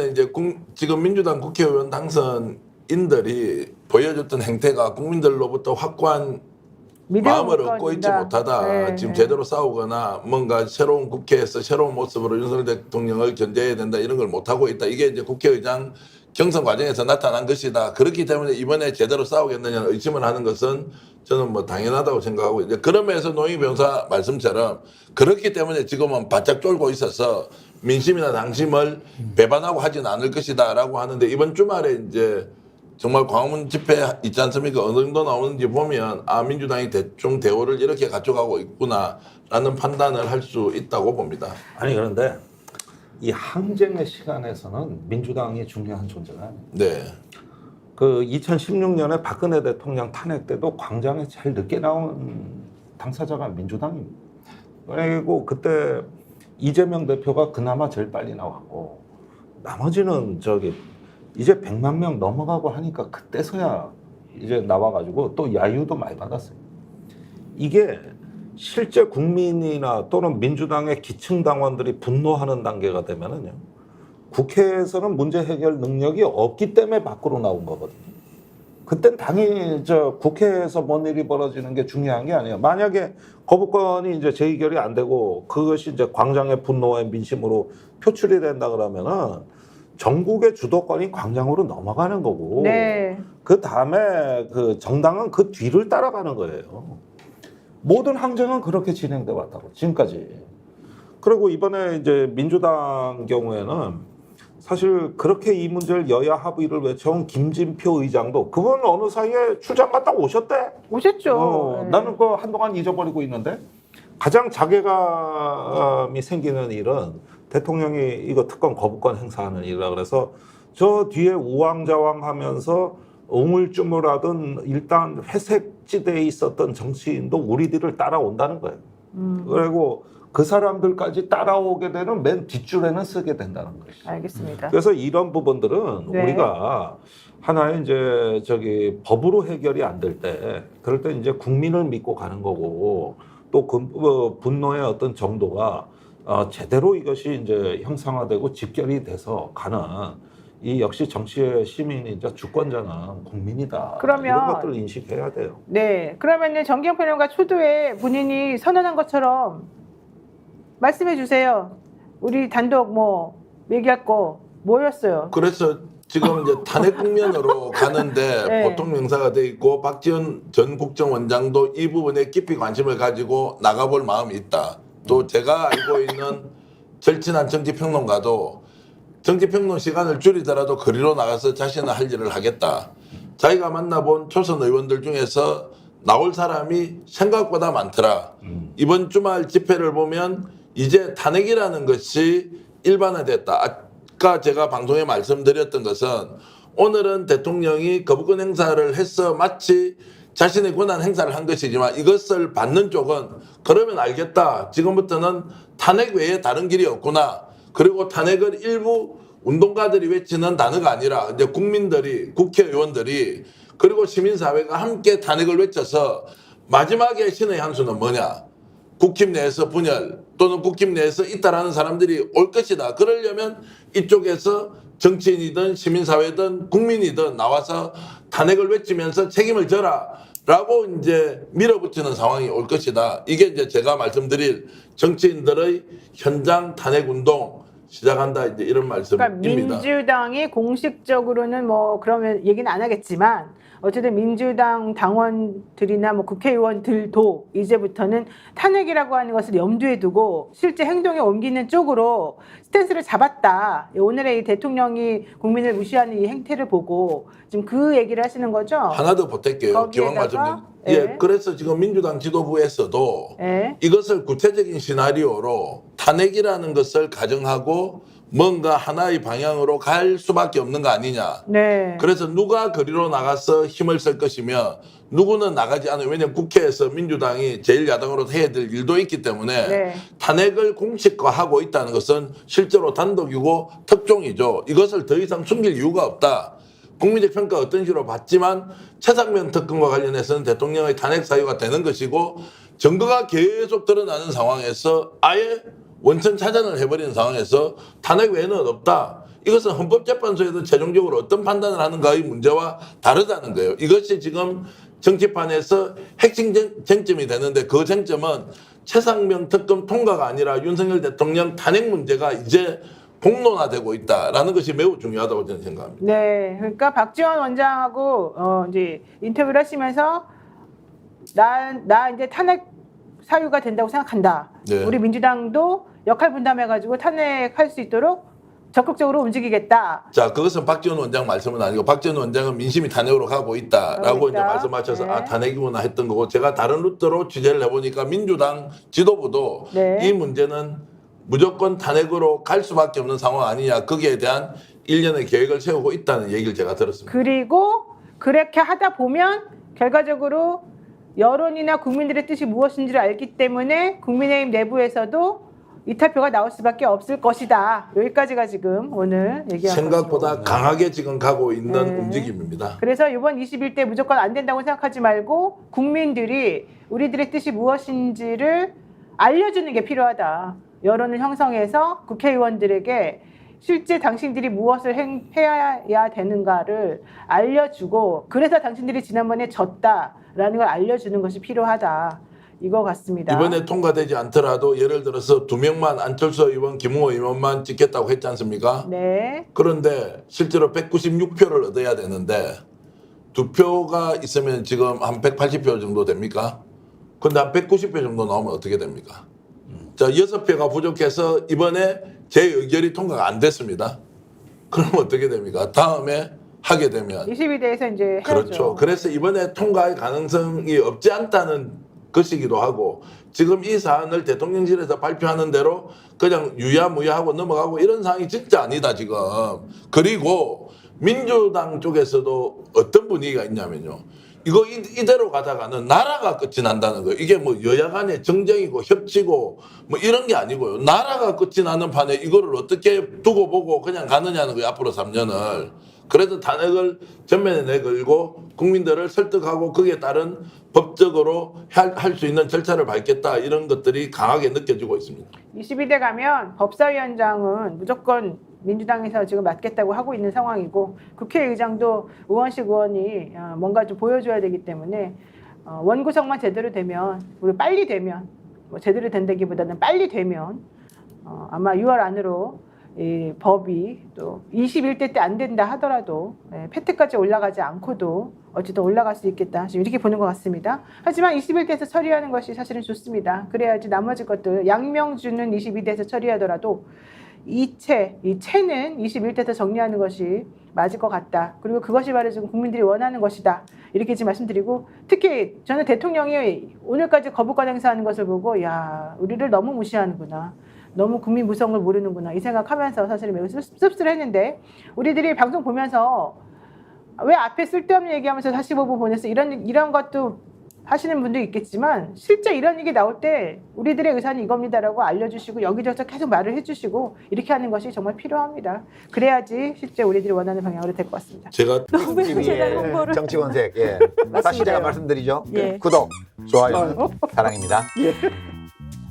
이제 지금 민주당 국회의원 당선인들이 보여줬던 행태가 국민들로부터 확고한 마음을 얻고 있지 못하다. 네, 지금 네. 제대로 싸우거나 뭔가 새로운 국회에서 새로운 모습으로 윤석열 대통령을 견제해야 된다 이런 걸 못하고 있다. 이게 이제 국회의장 경선 과정에서 나타난 것이다. 그렇기 때문에 이번에 제대로 싸우겠느냐는 의심을 하는 것은 저는 뭐 당연하다고 생각하고 이제 그러면서 노영희 변호사 말씀처럼 그렇기 때문에 지금은 바짝 쫄고 있어서 민심이나 당심을 배반하고 하진 않을 것이다라고 하는데 이번 주말에 이제 정말 광화문 집회 있지 않습니까? 어느 정도 나오는지 보면 아 민주당이 대충 대우를 이렇게 가져가고 있구나라는 판단을 할 수 있다고 봅니다. 아니 그런데 이 항쟁의 시간에서는 민주당이 중요한 존재가 아니에요. 네. 그 2016년에 박근혜 대통령 탄핵 때도 광장에 제일 늦게 나온 당사자가 민주당입니다. 그리고 그때 이재명 대표가 그나마 제일 빨리 나왔고 나머지는 이제 100만 명 넘어가고 하니까 그때서야 이제 나와가지고 또 야유도 많이 받았어요. 이게 실제 국민이나 또는 민주당의 기층 당원들이 분노하는 단계가 되면은요, 국회에서는 문제 해결 능력이 없기 때문에 밖으로 나온 거거든요. 그땐 당연히 국회에서 뭔 일이 벌어지는 게 중요한 게 아니에요. 만약에 거부권이 이제 재의결이 안 되고 그것이 이제 광장의 분노와 민심으로 표출이 된다 그러면은 전국의 주도권이 광장으로 넘어가는 거고, 네. 그 다음에 그 정당은 그 뒤를 따라가는 거예요. 모든 항쟁은 그렇게 진행돼 왔다고 지금까지. 그리고 이번에 이제 민주당 경우에는 사실 그렇게 이 문제를 여야 합의를 외쳐온 김진표 의장도 그분 어느 사이에 출장 갔다 오셨대. 오셨죠. 네. 나는 그 한동안 잊어버리고 있는데 가장 자괴감이 생기는 일은 대통령이 이거 특권 거부권 행사하는 일이라 그래서 저 뒤에 우왕좌왕하면서 우물쭈물하던 일단 회색지대에 있었던 정치인도 우리들을 따라온다는 거예요. 그리고 그 사람들까지 따라오게 되는 맨 뒷줄에는 쓰게 된다는 거예요. 알겠습니다. 그래서 이런 부분들은 네. 우리가 하나의 이제 법으로 해결이 안 될 때, 그럴 때 이제 국민을 믿고 가는 거고, 또 그 분노의 어떤 정도가 제대로 이것이 이제 형상화되고 집결이 돼서 가는 이 역시 정치의 시민이자 주권자는 국민이다. 그러면 이런 것들을 인식해야 돼요. 네. 그러면은 정경 평론가 초두에 본인이 선언한 것처럼 말씀해 주세요. 우리 단독 뭐 얘기할 거 뭐였어요? 그래서 지금 이제 탄핵 국면으로 가는데 네. 보통 명사가 돼 있고 박지원 전 국정원장도 이 부분에 깊이 관심을 가지고 나가볼 마음이 있다. 또 제가 알고 있는 절친한 정치평론가도 정치평론 시간을 줄이더라도 거리로 나가서 자신의 할 일을 하겠다. 자기가 만나본 초선 의원들 중에서 나올 사람이 생각보다 많더라. 이번 주말 집회를 보면 이제 탄핵이라는 것이 일반화됐다. 아까 제가 방송에 말씀드렸던 것은 오늘은 대통령이 거부권 행사를 해서 마치 자신의 권한 행사를 한 것이지만 이것을 받는 쪽은 그러면 알겠다. 지금부터는 탄핵 외에 다른 길이 없구나. 그리고 탄핵을 일부 운동가들이 외치는 단어가 아니라 이제 국민들이, 국회의원들이 그리고 시민사회가 함께 탄핵을 외쳐서 마지막에 신의 한 수는 뭐냐? 국힘 내에서 분열 또는 국힘 내에서 이탈하는 사람들이 올 것이다. 그러려면 이쪽에서 정치인이든 시민사회든 국민이든 나와서 탄핵을 외치면서 책임을 져라. 라고 이제 밀어붙이는 상황이 올 것이다. 이게 이제 제가 말씀드릴 정치인들의 현장 탄핵 운동 시작한다. 이제 이런 말씀입니다. 그러니까 민주당이 공식적으로는 뭐 그러면 얘기는 안 하겠지만 어쨌든 민주당 당원들이나 뭐 국회의원들도 이제부터는 탄핵이라고 하는 것을 염두에 두고 실제 행동에 옮기는 쪽으로 스탠스를 잡았다. 오늘의 이 대통령이 국민을 무시하는 이 행태를 보고 지금 그 얘기를 하시는 거죠? 하나 더 보탤게요. 기왕 말씀드린. 예, 그래서 지금 민주당 지도부에서도 이것을 구체적인 시나리오로 탄핵이라는 것을 가정하고 뭔가 하나의 방향으로 갈 수밖에 없는 거 아니냐. 네. 그래서 누가 거리로 나가서 힘을 쓸 것이며 누구는 나가지 않아요. 왜냐하면 국회에서 민주당이 제1야당으로 해야 될 일도 있기 때문에 네. 탄핵을 공식화하고 있다는 것은 실제로 단독이고 특종이죠. 이것을 더 이상 숨길 이유가 없다. 국민적 평가 어떤 식으로 받지만 최상면 특검과 관련해서는 대통령의 탄핵 사유가 되는 것이고 증거가 계속 드러나는 상황에서 아예 원천 차단을 해버리는 상황에서 탄핵 외에는 없다. 이것은 헌법재판소에도 최종적으로 어떤 판단을 하는가의 문제와 다르다는 거예요. 이것이 지금 정치판에서 핵심 쟁점이 되는데 그 쟁점은 최상병 특검 통과가 아니라 윤석열 대통령 탄핵 문제가 이제 공론화되고 있다라는 것이 매우 중요하다고 저는 생각합니다. 네, 그러니까 박지원 원장하고 이제 인터뷰를 하시면서 나 이제 탄핵 사유가 된다고 생각한다. 네. 우리 민주당도 역할 분담해가지고 탄핵할 수 있도록 적극적으로 움직이겠다. 자, 그것은 박지원 원장 말씀은 아니고 박지원 원장은 민심이 탄핵으로 가고 있다라고 가고 이제 있다. 말씀하셔서 네. 아 탄핵이구나 했던 거고 제가 다른 루트로 취재를 해보니까 민주당 지도부도 네. 이 문제는 무조건 탄핵으로 갈 수밖에 없는 상황 아니냐 거기에 대한 일련의 계획을 세우고 있다는 얘기를 제가 들었습니다. 그리고 그렇게 하다 보면 결과적으로 여론이나 국민들의 뜻이 무엇인지를 알기 때문에 국민의힘 내부에서도 이탈표가 나올 수밖에 없을 것이다. 여기까지가 지금 오늘 얘기한 생각보다 거죠. 강하게 지금 가고 있는 네. 움직임입니다. 그래서 이번 21대 무조건 안 된다고 생각하지 말고 국민들이 우리들의 뜻이 무엇인지를 알려주는 게 필요하다. 여론을 형성해서 국회의원들에게 실제 당신들이 무엇을 해야 되는가를 알려주고 그래서 당신들이 지난번에 졌다라는 걸 알려주는 것이 필요하다. 이거 같습니다. 이번에 통과되지 않더라도 예를 들어서 2명만 안철수 의원, 김웅호 의원만 찍겠다고 했지 않습니까? 네. 그런데 실제로 196표를 얻어야 되는데 2표가 있으면 지금 한 180표 정도 됩니까? 근데 한 190표 정도 나오면 어떻게 됩니까? 자, 6표가 부족해서 이번에 제 의결이 통과가 안 됐습니다. 그럼 어떻게 됩니까? 다음에 하게 되면 22대에서 이제 해야죠. 그렇죠. 그래서 이번에 통과의 가능성이 없지 않다는 것이기도 하고 지금 이 사안을 대통령실에서 발표하는 대로 그냥 유야무야하고 넘어가고 이런 상황이 진짜 아니다 지금. 그리고 민주당 쪽에서도 어떤 분위기가 있냐면요. 이거 이대로 가다가는 나라가 끝이 난다는 거예요. 이게 뭐 여야 간의 정쟁이고 협치고 뭐 이런 게 아니고요. 나라가 끝이 나는 판에 이거를 어떻게 두고 보고 그냥 가느냐는 거예요. 앞으로 3년을. 그래서 탄핵을 전면에 내걸고 국민들을 설득하고 거기에 따른 법적으로 할 수 있는 절차를 밟겠다 이런 것들이 강하게 느껴지고 있습니다. 22대 가면 법사위원장은 무조건 민주당에서 지금 맡겠다고 하고 있는 상황이고 국회의장도 의원식 의원이 뭔가 좀 보여줘야 되기 때문에 원구성만 제대로 되면 우리 빨리 되면 뭐 제대로 된다기보다는 빨리 되면 아마 6월 안으로 이 법이 또 21대 때 안 된다 하더라도 패트까지 올라가지 않고도 어쨌든 올라갈 수 있겠다. 지금 이렇게 보는 것 같습니다. 하지만 21대에서 처리하는 것이 사실은 좋습니다. 그래야지 나머지 것들 양명주는 22대에서 처리하더라도 이 채는 21대에서 정리하는 것이 맞을 것 같다. 그리고 그것이 바로 지금 국민들이 원하는 것이다. 이렇게 지금 말씀드리고 특히 저는 대통령이 오늘까지 거부권 행사하는 것을 보고 야 우리를 너무 무시하는구나. 너무 국민 무성을 모르는구나 이 생각하면서 사실 매우 씁쓸했는데 우리들이 방송 보면서 왜 앞에 쓸데없는 얘기하면서 45분 보냈어 이런 것도 하시는 분도 있겠지만 실제 이런 얘기 나올 때 우리들의 의사는 이겁니다라고 알려주시고 여기저기서 계속 말을 해주시고 이렇게 하는 것이 정말 필요합니다. 그래야지 실제 우리들이 원하는 방향으로 될 것 같습니다. 제가 제가 홍보를 정치권색 다시 제가 말씀드리죠. 예. 구독, 좋아요, 사랑입니다. 예.